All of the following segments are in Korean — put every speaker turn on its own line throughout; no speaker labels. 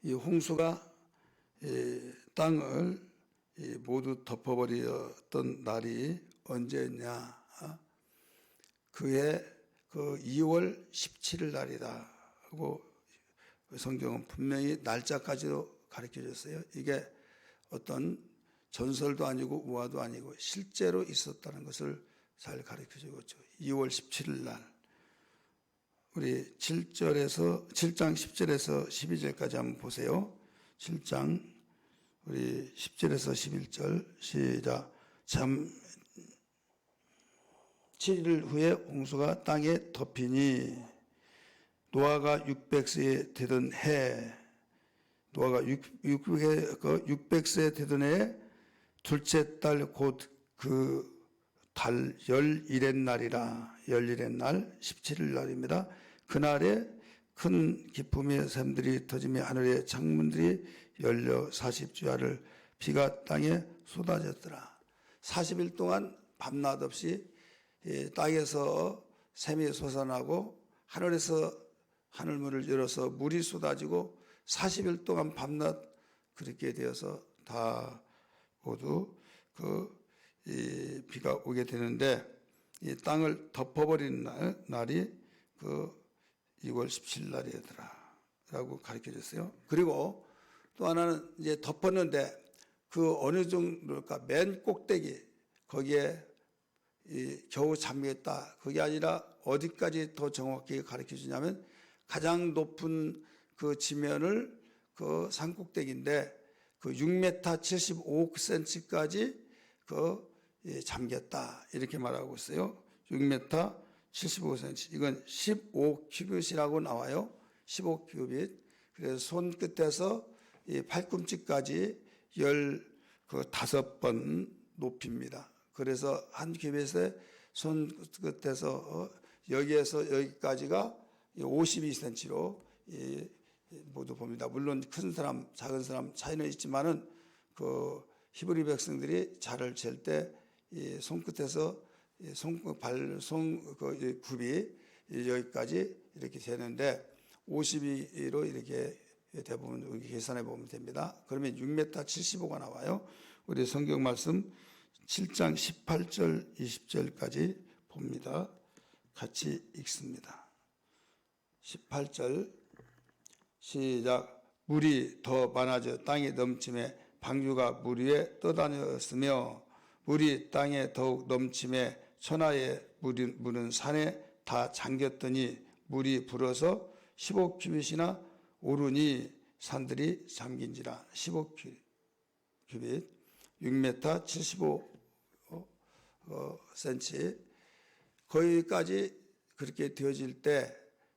이 홍수가 땅을 모두 덮어버렸던 날이 언제였냐? 그해 그 2월 17일 날이라고 성경은 분명히 날짜까지도 가르쳐 줬어요. 이게 어떤 전설도 아니고 우화도 아니고 실제로 있었다는 것을 잘 가르쳐 주었죠. 2월 17일 날. 우리 7장 10절에서 12절까지 한번 보세요. 7장 우리 10절에서 11절 시작. 7일 후에 홍수가 땅에 덮이니 노아가 600세 되던 해, 노아가 600세 되던 해 둘째 달 곧 그 달 열일의 날이라. 열일의 날 17일 날입니다. 그날에 큰 기쁨의 샘들이 터지며 하늘의 창문들이 열려 40주야를 비가 땅에 쏟아졌더라. 40일 동안 밤낮 없이 땅에서 샘이 솟아나고 하늘에서 하늘문을 열어서 물이 쏟아지고 40일 동안 밤낮 그렇게 되어서 다 모두 이 비가 오게 되는데 이 땅을 덮어버린 날이 그 2월 17일 날이더라라고 가르쳐 줬어요. 그리고 또 하나는 이제 덮었는데 그 어느 정도일까? 맨 꼭대기 거기에 겨우 잠겼다. 그게 아니라 어디까지 더 정확히 가르쳐 주냐면 가장 높은 그 지면을 그 산꼭대기인데 그 6m 75cm까지 잠겼다. 이렇게 말하고 있어요. 6m 75cm. 이건 15큐빗이라고 나와요. 15큐빗. 그래서 손끝에서 이 팔꿈치까지 15번 높입니다. 그래서 한 큐빗에 손끝에서 여기에서 여기까지가 52cm로 모두 봅니다. 물론 큰 사람, 작은 사람 차이는 있지만은 그 히브리 백성들이 자를 잴 때 이 손끝에서 굽이 여기까지 이렇게 되는데 52로 이렇게 대부분 계산해 보면 됩니다. 그러면 6m 75가 나와요. 우리 성경 말씀 7장 18절 20절까지 봅니다. 같이 읽습니다. 18절 시작. 물이 더 많아져 땅에 넘침에 방주가 물 위에 떠다녔으며 물이 땅에 더욱 넘침에 천하의 물은 산에 다 잠겼더니 물이 불어서 15큐빗이나 오르니 산들이 잠긴지라. 15큐빗 6m 75cm 거기까지 그렇게 되어질 때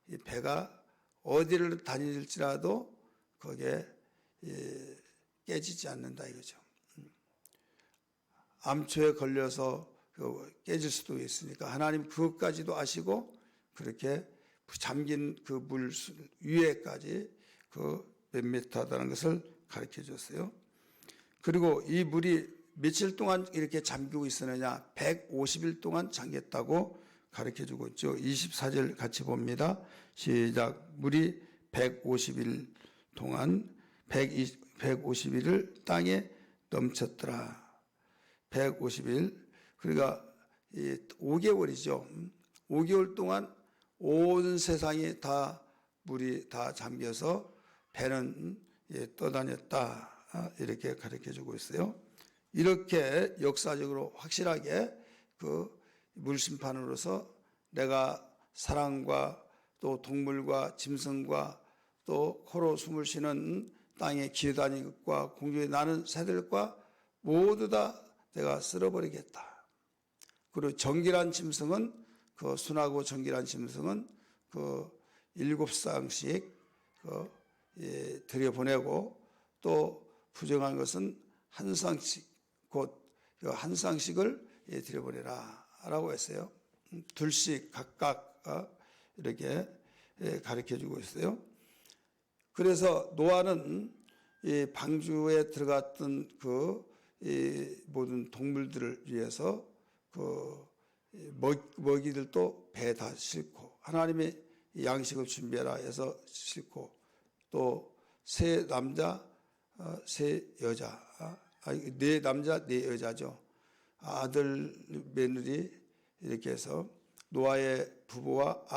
이 배가 어디를 다닐지라도 거기에 깨지지 않는다 이거죠. 암초에 걸려서 깨질 수도 있으니까 하나님 그것까지도 아시고 그렇게 잠긴 그 물 위에까지 그 몇 미터다는 것을 가르쳐 줬어요. 그리고 이 물이 며칠 동안 이렇게 잠기고 있었느냐? 150일 동안 잠겼다고 가르쳐 주고 있죠. 24절 같이 봅니다. 시작. 물이 150일 동안 150일을 땅에 넘쳤더라. 150일. 그러니까 5개월이죠. 5개월 동안 온 세상이 다 물이 다 잠겨서 배는 떠다녔다. 이렇게 가르쳐 주고 있어요. 이렇게 역사적으로 확실하게 그 물심판으로서 내가 사람과 또 동물과 짐승과 또 코로 숨을 쉬는 땅에 기어다니는 것과 공중에 나는 새들과 모두 다 내가 쓸어버리겠다. 그리고 정결한 짐승은 그 순하고 정결한 짐승은 그 7쌍씩 들여보내고 또 부정한 것은 한 쌍씩 곧 한 쌍씩을 들여보내라 라고 했어요. 둘씩 각각 이렇게 가르쳐주고 있어요. 그래서 노아는 이 방주에 들어갔던 그 모든 동물들을 위해서 그 먹이들도 배에 다 싣고 하나님의 양식을 준비하라 해서 싣고 또 세 남자, 세 여자, 네 남자, 네 여자죠. 아들, 며느리 이렇게 해서 노아의 부부와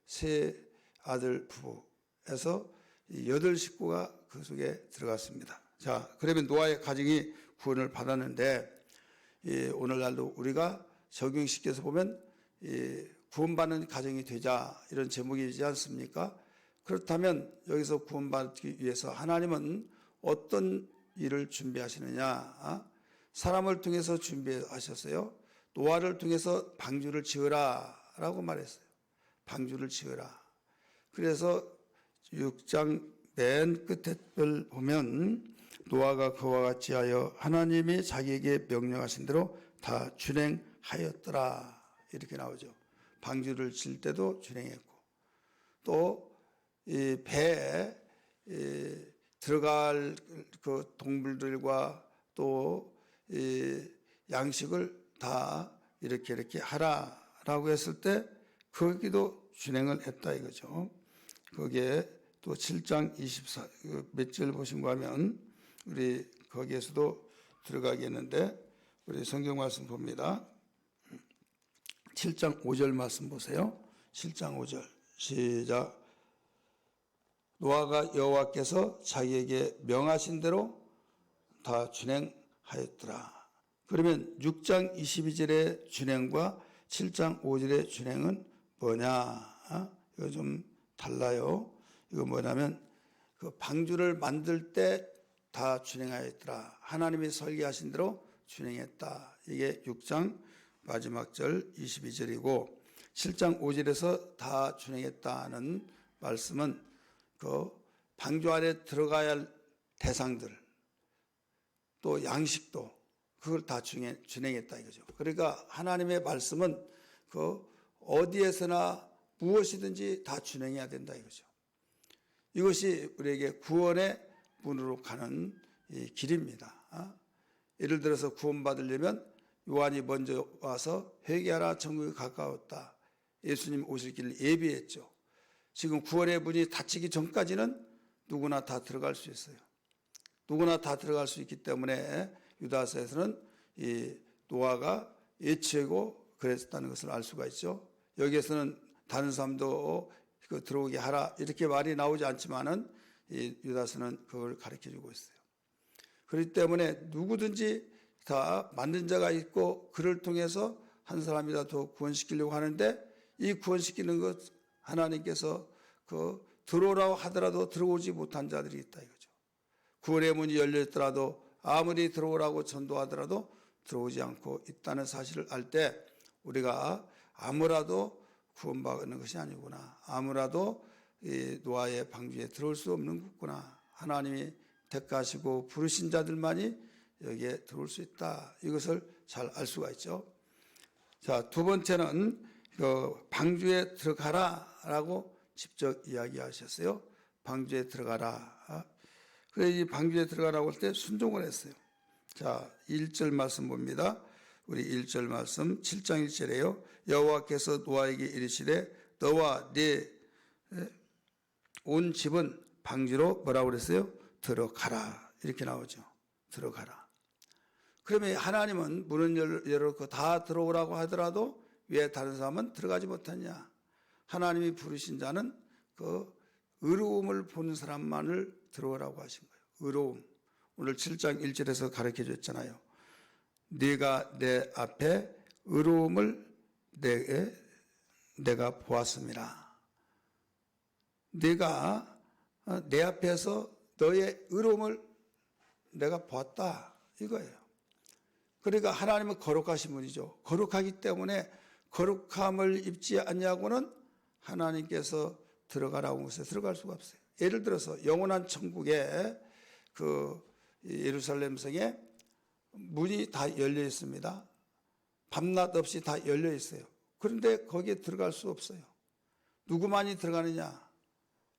세 아들 부부에서 8식구가 그 속에 들어갔습니다. 자, 그러면 노아의 가정이 구원을 받았는데 오늘날도 우리가 적용시켜서 보면 구원받는 가정이 되자 이런 제목이지 않습니까? 그렇다면 여기서 구원받기 위해서 하나님은 어떤 일을 준비하시느냐? 사람을 통해서 준비하셨어요. 노아를 통해서 방주를 지으라 라고 말했어요. 방주를 지으라. 그래서 6장 맨 끝에 보면 노아가 그와 같이 하여 하나님이 자기에게 명령하신 대로 다 준행하였더라 이렇게 나오죠. 방주를 질 때도 준행했고 또 이 배에 들어갈 그 동물들과 또 양식을 다 이렇게 하라라고 했을 때 거기도 준행을 했다 이거죠. 거기에 또 7장 24 몇 절 보신가 하면 우리 거기에서도 들어가겠는데 우리 성경 말씀 봅니다. 7장 5절 말씀 보세요. 7장 5절 시작. 노아가 여호와께서 자기에게 명하신 대로 다 준행하였더라. 그러면 6장 22절의 준행과 7장 5절의 준행은 뭐냐? 이거 좀 달라요. 이거 뭐냐면 그 방주를 만들 때 다 준행하였더라. 하나님이 설계하신 대로 준행했다. 이게 6장 마지막 절 22절이고 7장 5절에서 다 준행했다는 말씀은 그 방주 안에 들어가야 할 대상들 또 양식도 그걸 다 준행했다 이거죠. 그러니까 하나님의 말씀은 그 어디에서나 무엇이든지 다 준행해야 된다 이거죠. 이것이 우리에게 구원의 문으로 가는 이 길입니다. 예를 들어서 구원받으려면 요한이 먼저 와서 회개하라 천국이 가까웠다. 예수님 오실 길을 예비했죠. 지금 구원의 문이 닫히기 전까지는 누구나 다 들어갈 수 있어요. 누구나 다 들어갈 수 있기 때문에 유다서에서는 이 노아가 예치하고 그랬다는 것을 알 수가 있죠. 여기에서는 다른 사람도 들어오게 하라 이렇게 말이 나오지 않지만은 이 유다서는 그걸 가르쳐주고 있어요. 그렇기 때문에 누구든지 다 만든 자가 있고 그를 통해서 한 사람이라도 구원시키려고 하는데 이 구원시키는 것 하나님께서 그 들어오라고 하더라도 들어오지 못한 자들이 있다 이거죠. 구원의 문이 열렸더라도 아무리 들어오라고 전도하더라도 들어오지 않고 있다는 사실을 알 때 우리가 아무라도 구원받는 것이 아니구나. 아무라도 이 노아의 방주에 들어올 수 없는 거구나. 하나님이 택하시고 부르신 자들만이 여기에 들어올 수 있다. 이것을 잘 알 수가 있죠. 자, 두 번째는 그 방주에 들어가라라고 직접 이야기하셨어요. 방주에 들어가라. 그래서 이 방주에 들어가라고 할 때 순종을 했어요. 자, 1절 말씀 봅니다. 우리 1절 말씀 7장 1절에요. 여호와께서 노아에게 이르시되 너와 네 온 집은 방주로 뭐라고 그랬어요? 들어가라. 이렇게 나오죠. 들어가라. 그러면 하나님은 문을 열어놓고 다 들어오라고 하더라도 왜 다른 사람은 들어가지 못하냐? 하나님이 부르신 자는 그 의로움을 보는 사람만을 들어오라고 하신 거예요. 의로움. 오늘 7장 1절에서 가르쳐 줬잖아요. 네가 내 앞에 의로움을 내가 보았습니다. 네가 내 앞에서 너의 의로움을 내가 보았다 이거예요. 그러니까 하나님은 거룩하신 분이죠. 거룩하기 때문에 거룩함을 입지 않냐고는 하나님께서 들어가라고 해서 들어갈 수가 없어요. 예를 들어서 영원한 천국에 그 예루살렘 성에 문이 다 열려 있습니다. 밤낮 없이 다 열려 있어요. 그런데 거기에 들어갈 수 없어요. 누구만이 들어가느냐?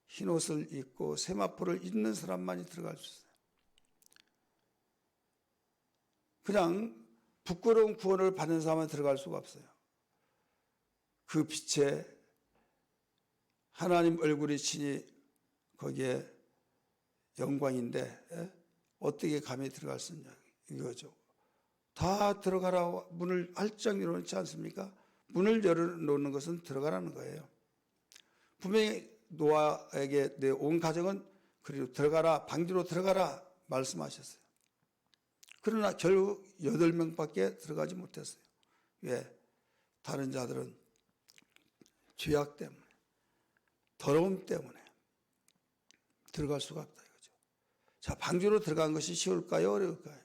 흰옷을 입고 세마포를 입는 사람만이 들어갈 수 있어요. 그냥 부끄러운 구원을 받는 사람은 들어갈 수가 없어요. 그 빛에 하나님 얼굴이 친히 거기에 영광인데 어떻게 감히 들어갈 수 있냐 이거죠. 다 들어가라 문을 활짝 열어놓지 않습니까? 문을 열어놓는 것은 들어가라는 거예요. 분명히 노아에게 내 온 가정은 그리고 들어가라, 방주로 들어가라 말씀하셨어요. 그러나 결국 8명밖에 들어가지 못했어요. 왜? 다른 자들은 죄악 때문에, 더러움 때문에 들어갈 수가 없다 이거죠. 자, 방주로 들어간 것이 쉬울까요? 어려울까요?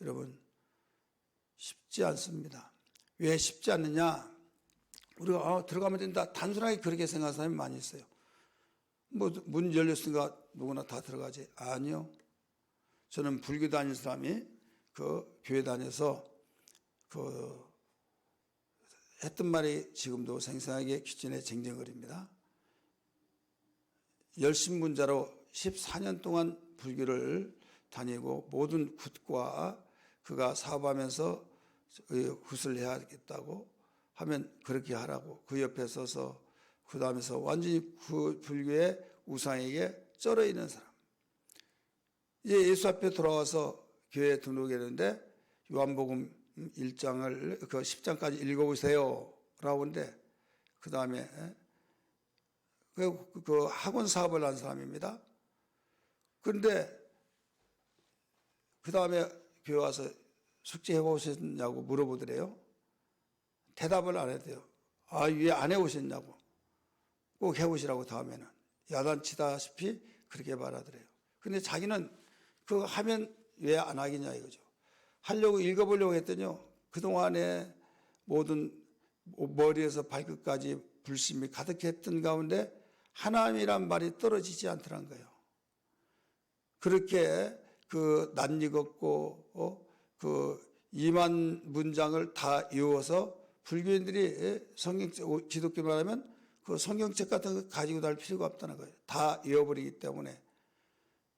여러분, 쉽지 않습니다. 왜 쉽지 않느냐? 우리가 들어가면 된다. 단순하게 그렇게 생각하는 사람이 많이 있어요. 뭐 문 열렸으니까 누구나 다 들어가지. 아니요. 저는 불교 다니는 사람이 그 교회 다녀서 그 했던 말이 지금도 생생하게 귀진에 쟁쟁거립니다. 열심문자로 14년 동안 불교를 다니고 모든 굿과 그가 사업하면서 굿을 해야겠다고 하면 그렇게 하라고 그 옆에 서서 그 다음에서 완전히 그 불교의 우상에게 쩔어 있는 사람. 이제 예수 앞에 돌아와서 교회에 등록했는데 요한복음 1장을 그 10장까지 읽어보세요 라고 하는데 그 다음에 그 학원 사업을 한 사람입니다. 그런데 그 다음에 교회 와서 숙제 해보셨냐고 물어보더래요. 대답을 안 해도요. 왜 안 해오셨냐고. 꼭 해보시라고 다음에는. 야단치다시피 그렇게 말하더래요. 근데 자기는 그거 하면 왜 안 하겠냐 이거죠. 하려고 읽어보려고 했더니요. 그동안에 모든 머리에서 발끝까지 불심이 가득했던 가운데 하나님이란 말이 떨어지지 않더란 거예요. 그렇게 그 낯익었고 그 2만 문장을 다 외워서 불교인들이 성경, 기독교 말하면 그 성경책 같은 거 가지고 다닐 필요가 없다는 거예요. 다 외워버리기 때문에.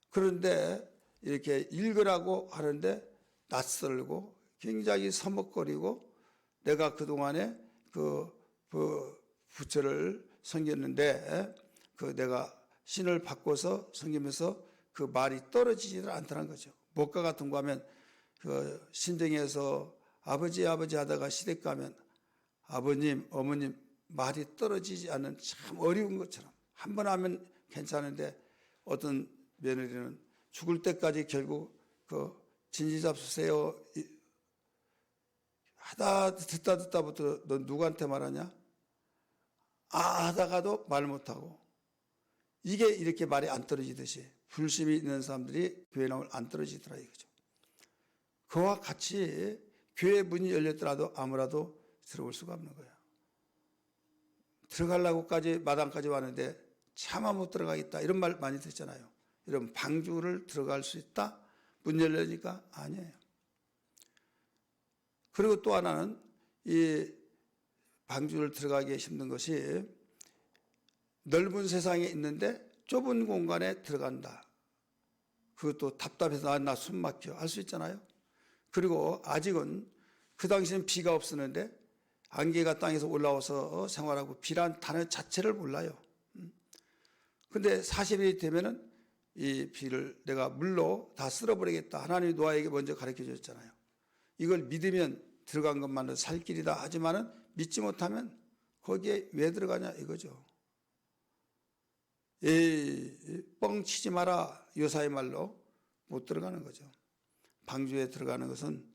그런데 이렇게 읽으라고 하는데 낯설고 굉장히 서먹거리고 내가 그동안에 그 부처를 섬겼는데 그 내가 신을 바꿔서 섬기면서 그 말이 떨어지지를 않더란 거죠. 목과 같은 거 하면 그 신정에서 아버지 하다가 시댁 가면 아버님, 어머님 말이 떨어지지 않는 참 어려운 것처럼 한 번 하면 괜찮은데 어떤 며느리는 죽을 때까지 결국 그 진지잡수세요 듣다부터 너 누구한테 말하냐? 하다가도 말 못하고 이게 이렇게 말이 안 떨어지듯이 불심이 있는 사람들이 교회 나오면 안 떨어지더라 이거죠. 그와 같이 교회 문이 열렸더라도 아무라도 들어올 수가 없는 거예요. 들어가려고까지 마당까지 왔는데 차마 못 들어가겠다 이런 말 많이 듣잖아요. 여러분 방주를 들어갈 수 있다? 문 열리니까 아니에요. 그리고 또 하나는 이 방주를 들어가기 힘든 것이 넓은 세상에 있는데 좁은 공간에 들어간다. 그것도 답답해서 나 숨 막혀 할 수 있잖아요. 그리고 아직은 그 당시엔 비가 없었는데 안개가 땅에서 올라와서 생활하고 비란 단어 자체를 몰라요. 근데 40일이 되면은 이 비를 내가 물로 다 쓸어버리겠다. 하나님이 노아에게 먼저 가르쳐 줬잖아요. 이걸 믿으면 들어간 것만으로 살 길이다 하지만은 믿지 못하면 거기에 왜 들어가냐 이거죠. 뻥치지 마라 요사의 말로 못 들어가는 거죠. 방주에 들어가는 것은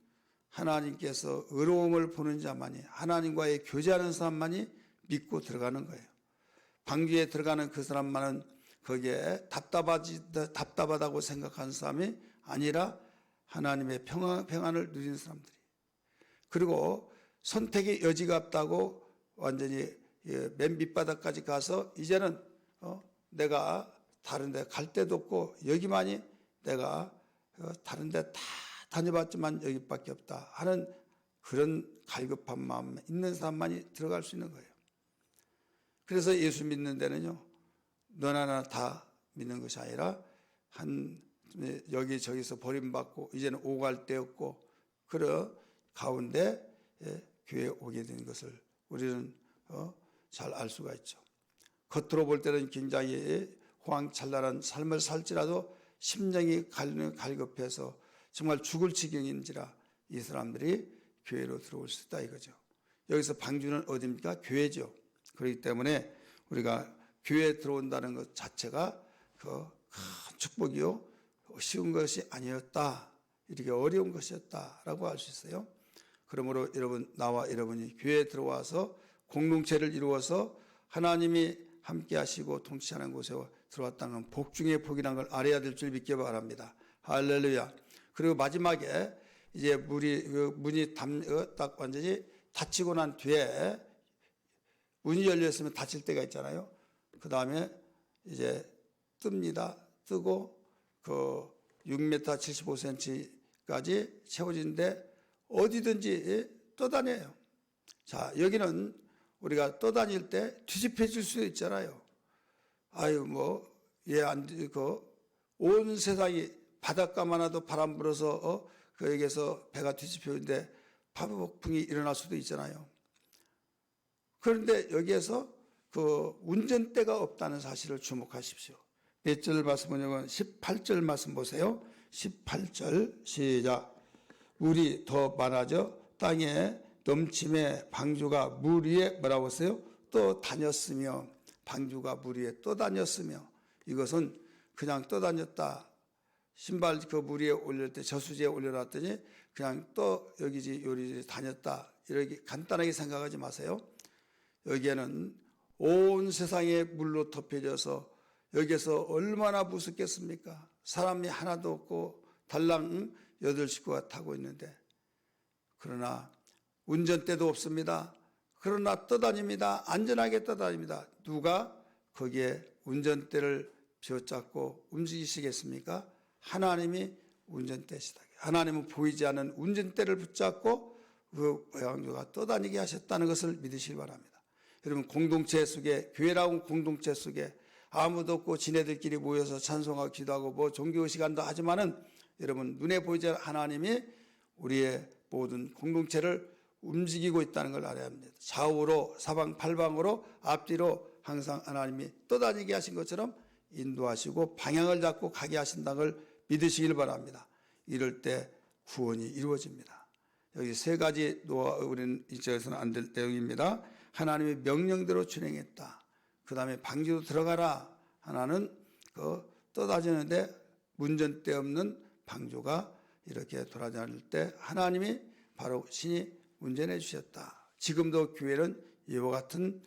하나님께서 의로움을 보는 자만이 하나님과의 교제하는 사람만이 믿고 들어가는 거예요. 방주에 들어가는 그 사람만은 거기에 답답하다고 생각하는 사람이 아니라 하나님의 평안을 누리는 사람들이. 그리고 선택의 여지가 없다고 완전히 맨 밑바닥까지 가서 이제는 내가 다른 데 갈 데도 없고 여기만이 내가 다른 데 다 다녀봤지만 여기밖에 없다 하는 그런 갈급한 마음 있는 사람만이 들어갈 수 있는 거예요. 그래서 예수 믿는 데는요. 너나 나 다 믿는 것이 아니라 여기저기서 버림받고 이제는 오갈 데 없고 그런 가운데 교회에 오게 된 것을 우리는 잘 알 수가 있죠. 겉으로 볼 때는 굉장히 호황찬란한 삶을 살지라도 심령이 갈급해서 정말 죽을 지경인지라 이 사람들이 교회로 들어올 수 있다 이거죠. 여기서 방주는 어디입니까? 교회죠. 그렇기 때문에 우리가 교회에 들어온다는 것 자체가 그 큰 축복이요 쉬운 것이 아니었다, 이렇게 어려운 것이었다라고 할 수 있어요. 그러므로 여러분, 나와 여러분이 교회에 들어와서 공동체를 이루어서 하나님이 함께 하시고 통치하는 곳에 들어왔다는 복 중의 복이라는 걸 알아야 될 줄 믿기 바랍니다. 할렐루야. 그리고 마지막에 이제 문이 딱 완전히 닫히고 난 뒤에, 문이 열렸으면 닫힐 때가 있잖아요. 그 다음에 이제 뜹니다. 뜨고 그 6m 75cm까지 채워지는데 어디든지 떠다녀요. 자, 여기는 우리가 떠다닐 때 뒤집혀질 수 있잖아요. 아유, 온 세상이 바닷가만 와도 바람 불어서 거기에서 배가 뒤집혀는데 파도폭풍이 일어날 수도 있잖아요. 그런데 여기에서 그 운전대가 없다는 사실을 주목하십시오. 몇 절 말씀은요? 18절 말씀 보세요. 18절 시작. 물이 더 많아져 땅에 넘침에 방주가 물 위에 뭐라고 했어요? 또 다녔으며, 방주가 물 위에 또 다녔으며, 이것은 그냥 떠다녔다. 신발 그 물 위에 올릴 때 저수지에 올려놨더니 그냥 또 여기지 요리지 다녔다, 이렇게 간단하게 생각하지 마세요. 여기에는 온 세상에 물로 덮여져서 여기에서 얼마나 무섭겠습니까? 사람이 하나도 없고 달랑 8식구가 타고 있는데, 그러나 운전대도 없습니다. 그러나 떠다닙니다. 안전하게 떠다닙니다. 누가 거기에 운전대를 쥐어잡고 움직이시겠습니까? 하나님이 운전대시다. 하나님은 보이지 않는 운전대를 붙잡고 그 방주가 떠다니게 하셨다는 것을 믿으시기 바랍니다. 여러분, 공동체 속에, 교회라고 공동체 속에 아무도 없고 지네들끼리 모여서 찬송하고 기도하고 종교의식 한다 하지만은, 여러분, 눈에 보이지 않는 하나님이 우리의 모든 공동체를 움직이고 있다는 걸 알아야 합니다. 좌우로 사방팔방으로 앞뒤로 항상 하나님이 떠다니게 하신 것처럼 인도하시고 방향을 잡고 가게 하신다는 걸 믿으시길 바랍니다. 이럴 때 구원이 이루어집니다. 여기 세 가지 우리는 이쪽에서는 안 될 내용입니다. 하나님의 명령대로 준행했다. 그 다음에 방주로 들어가라. 하나는 떠다니는데 운전대 없는 방주가 이렇게 돌아다닐 때 하나님이 바로 신이 운전해 주셨다. 지금도 교회는 이와 같은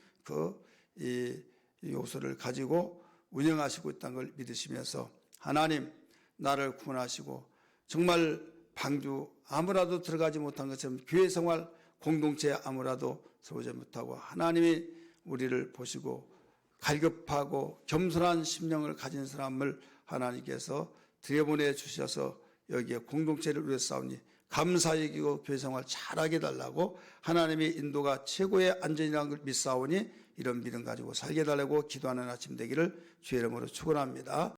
이 요소를 가지고 운영하시고 있다는 걸 믿으시면서, 하나님 나를 구원하시고 정말 방주 아무라도 들어가지 못한 것처럼 교회 생활 공동체에 아무라도 들어오지 못하고 하나님이 우리를 보시고 갈급하고 겸손한 심령을 가진 사람을 하나님께서 들여보내 주셔서 여기에 공동체를 위해 싸우니 감사히 여기고 교회 생활 잘하게 달라고, 하나님의 인도가 최고의 안전이라는 걸 믿사오니 이런 믿음 가지고 살게 달라고 기도하는 아침 되기를 주의 이름으로 축원합니다.